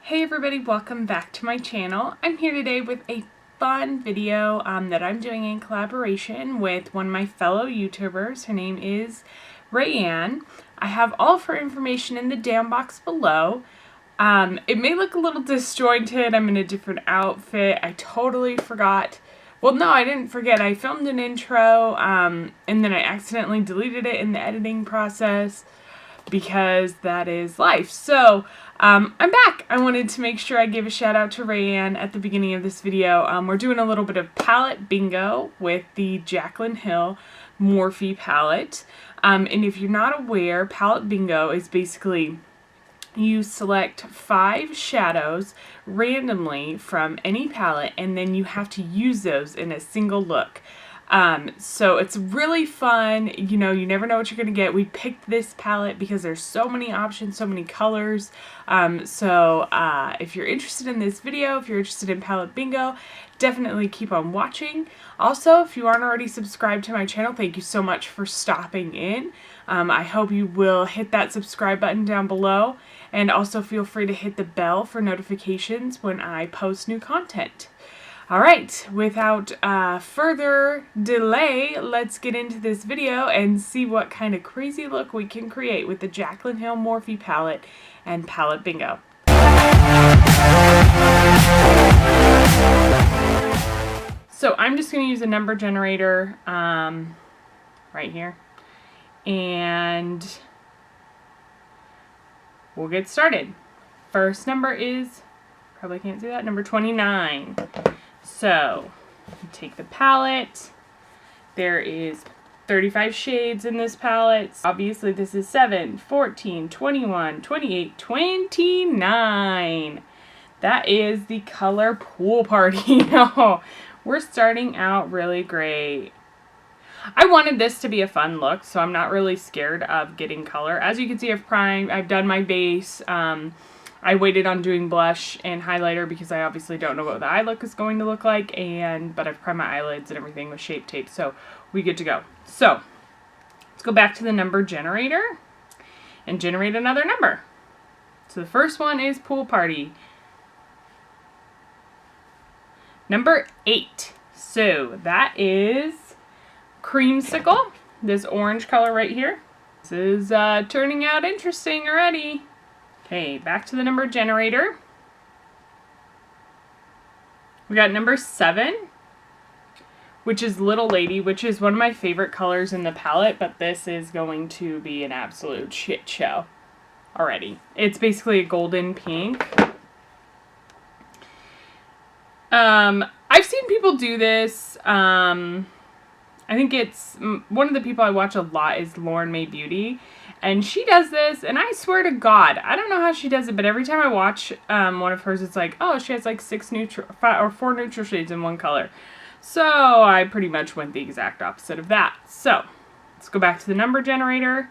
Hey everybody, welcome back to my channel. I'm here today with a fun video that I'm doing in collaboration with one of my fellow YouTubers. Her name is Rae Ann. I have all of her information in the down box below. It may look a little disjointed. I'm in a different outfit. I totally forgot. Well, no, I didn't forget. I filmed an intro and then I accidentally deleted it in the editing process because that is life. So I'm back. I wanted to make sure I give a shout out to Rae Ann at the beginning of this video. We're doing a little bit of palette bingo with the Jaclyn Hill Morphe palette. And if you're not aware, palette bingo is basically you select 5 shadows randomly from any palette and then you have to use those in a single look. So it's really fun. You know, you never know what you're going to get. We picked this palette because there's so many options, so many colors. If you're interested in this video, if you're interested in palette bingo, definitely keep on watching. Also, if you aren't already subscribed to my channel, thank you so much for stopping in. I hope you will hit that subscribe button down below, and also feel free to hit the bell for notifications when I post new content. Alright, without further delay, let's get into this video and see what kind of crazy look we can create with the Jaclyn Hill Morphe palette and palette bingo. So I'm just going to use a number generator right here, and we'll get started. First number is, probably can't see that, number 29. So, take the palette. There is 35 shades in this palette. Obviously, this is 7, 14, 21, 28, 29. That is the color Pool Party. Oh, we're starting out really great. I wanted this to be a fun look, so I'm not really scared of getting color. As you can see, I've primed, I've done my base. I waited on doing blush and highlighter because I obviously don't know what the eye look is going to look like, but I've primed my eyelids and everything with Shape Tape, so we good to go. So, let's go back to the number generator and generate another number. So the first one is Pool Party. Number 8. So that is Creamsicle, this orange color right here. This is turning out interesting already. Okay, back to the number generator. We got number 7, which is Little Lady, which is one of my favorite colors in the palette, but this is going to be an absolute shit show already. It's basically a golden pink. I've seen people do this. I think it's one of the people I watch a lot is Lauren May Beauty, and she does this, and I swear to God, I don't know how she does it, but every time I watch one of hers, it's like, oh, she has like 4 neutral shades in one color. So I pretty much went the exact opposite of that. So let's go back to the number generator.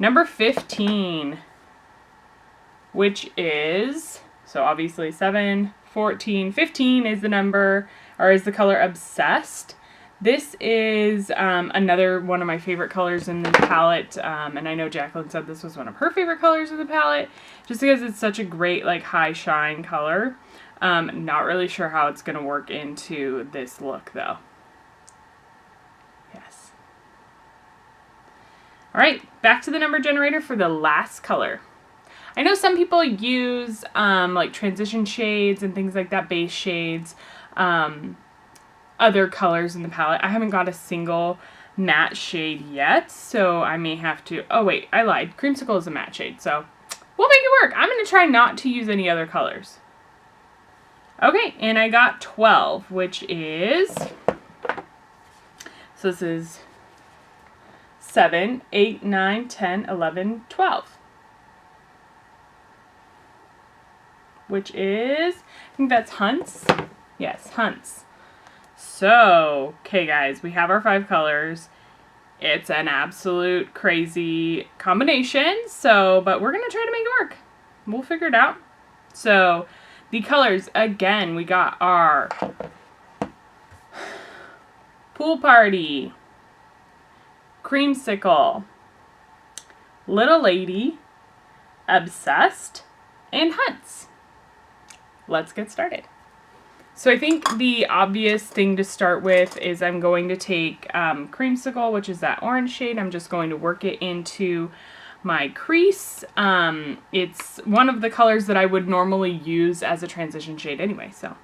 Number 15, which is, so obviously 7, 14, 15 is the number, or is the color Obsessed. This is another one of my favorite colors in this palette, and I know Jaclyn said this was one of her favorite colors in the palette, just because it's such a great, like, high shine color. Not really sure how it's going to work into this look, though. Yes. Alright, back to the number generator for the last color. I know some people use, like, transition shades and things like that, base shades, other colors in the palette. I haven't got a single matte shade yet, so I may have to, oh wait, I lied. Creamsicle is a matte shade, so we'll make it work. I'm going to try not to use any other colors. Okay, and I got 12, which is, so this is 7, 8, 9, 10, 11, 12. Which is, I think that's Hunts. Yes, Hunts. So, okay guys, we have our 5 colors. It's an absolute crazy combination, but we're going to try to make it work. We'll figure it out. So, the colors, again, we got our Pool Party, Creamsicle, Little Lady, Obsessed, and Hunts. let's get started. So I think the obvious thing to start with is I'm going to take Creamsicle, which is that orange shade. I'm just going to work it into my crease. It's one of the colors that I would normally use as a transition shade anyway, so.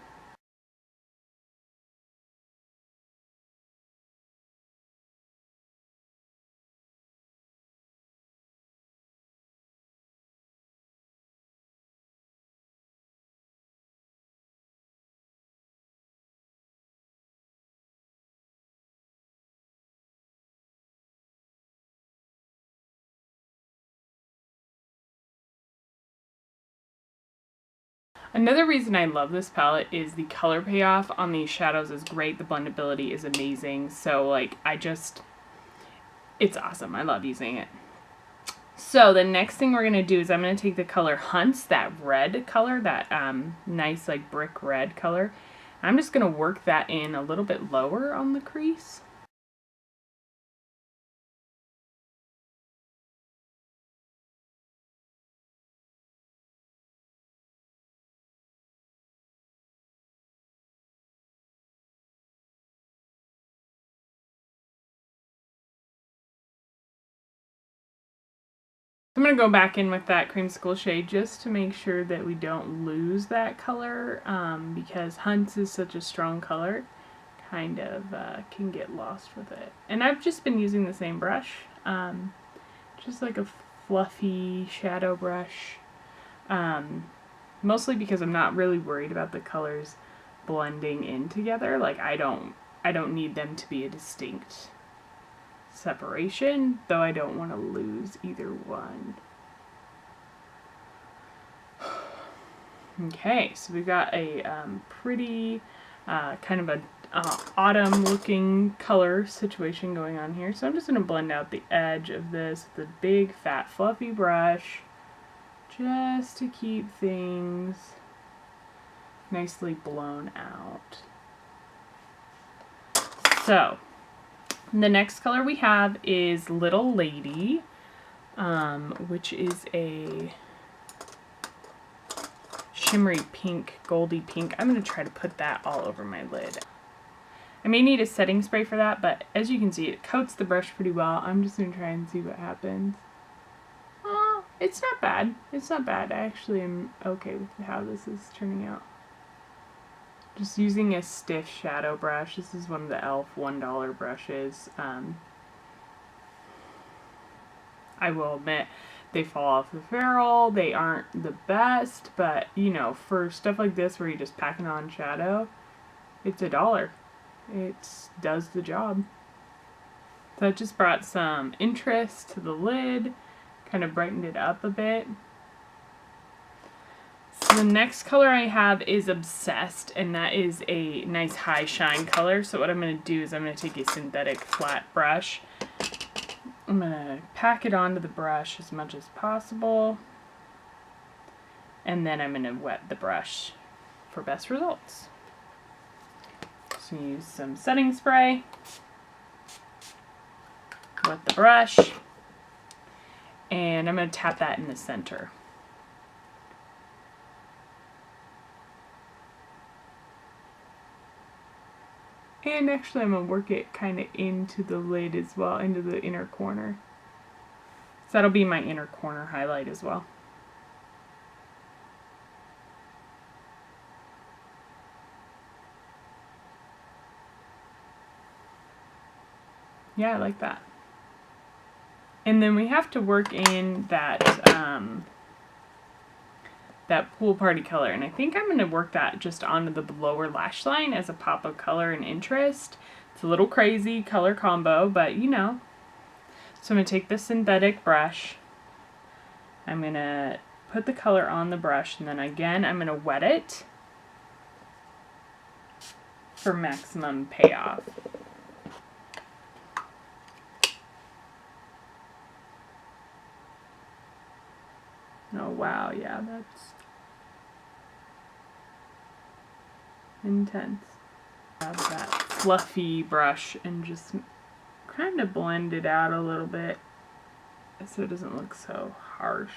Another reason I love this palette is the color payoff on these shadows is great. The blendability is amazing. So like it's awesome. I love using it. So the next thing we're going to do is I'm going to take the color Hunts, that red color, that nice like brick red color. I'm just going to work that in a little bit lower on the crease. I'm going to go back in with that Creamsicle shade just to make sure that we don't lose that color because Hunts is such a strong color, kind of can get lost with it. And I've just been using the same brush, just like a fluffy shadow brush, mostly because I'm not really worried about the colors blending in together. Like I don't need them to be a distinct separation, though I don't want to lose either one. Okay, so we've got a pretty kind of a autumn looking color situation going on here. So I'm just going to blend out the edge of this with a big fat fluffy brush just to keep things nicely blown out. So the next color we have is Little Lady, which is a shimmery pink, goldy pink. I'm going to try to put that all over my lid. I may need a setting spray for that, but as you can see, it coats the brush pretty well. I'm just going to try and see what happens. Oh, it's not bad. It's not bad. I actually am okay with how this is turning out. Just using a stiff shadow brush. This is one of the e.l.f. $1 brushes. I will admit, they fall off the ferrule. They aren't the best, but you know, for stuff like this where you just pack it on shadow, it's $1. It does the job. So it just brought some interest to the lid, kind of brightened it up a bit. So the next color I have is Obsessed, and that is a nice high shine color. So what I'm going to do is I'm going to take a synthetic flat brush. I'm going to pack it onto the brush as much as possible, and then I'm going to wet the brush for best results. So use some setting spray, wet the brush, and I'm going to tap that in the center. And actually I'm going to work it kind of into the lid as well, into the inner corner. So that'll be my inner corner highlight as well. Yeah, I like that. And then we have to work in that that Pool Party color, and I think I'm going to work that just onto the lower lash line as a pop of color and interest. It's a little crazy color combo, but you know. So I'm going to take the synthetic brush, I'm going to put the color on the brush, and then again I'm going to wet it for maximum payoff. Oh wow, yeah, that's intense. Have that fluffy brush and just kind of blend it out a little bit so it doesn't look so harsh.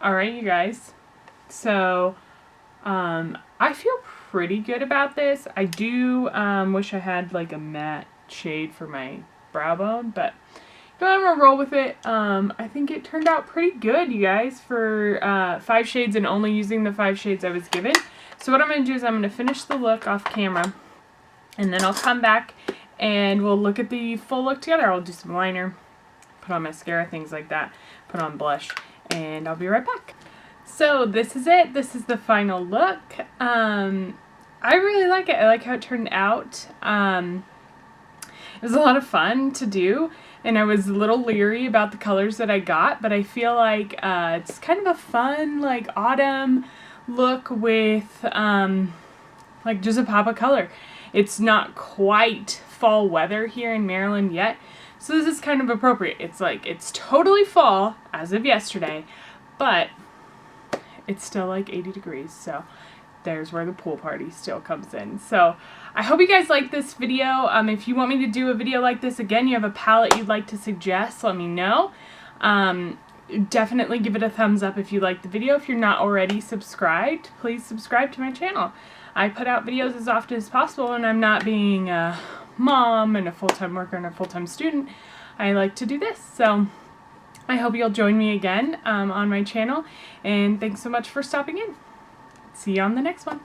Alright, you guys. So, I feel pretty good about this. I do wish I had like a matte shade for my brow bone, but I'm gonna roll with it. I think it turned out pretty good, you guys, for 5 shades and only using the 5 shades I was given. So what I'm gonna do is I'm gonna finish the look off camera, and then I'll come back and we'll look at the full look together. I'll do some liner, put on mascara, things like that, put on blush, and I'll be right back. So this is it. This is the final look. I really like it. I like how it turned out. It was a lot of fun to do, and I was a little leery about the colors that I got, but I feel like it's kind of a fun, like, autumn look with like just a pop of color. It's not quite fall weather here in Maryland yet, so this is kind of appropriate. It's like, it's totally fall as of yesterday, but it's still like 80 degrees, so there's where the pool party still comes in. So I hope you guys like this video. If you want me to do a video like this again, you have a palette you'd like to suggest, let me know. Definitely give it a thumbs up if you like the video. If you're not already subscribed, please subscribe to my channel. I put out videos as often as possible, and I'm not being a mom and a full-time worker and a full-time student. I like to do this, so I hope you'll join me again on my channel, and thanks so much for stopping in. See you on the next one.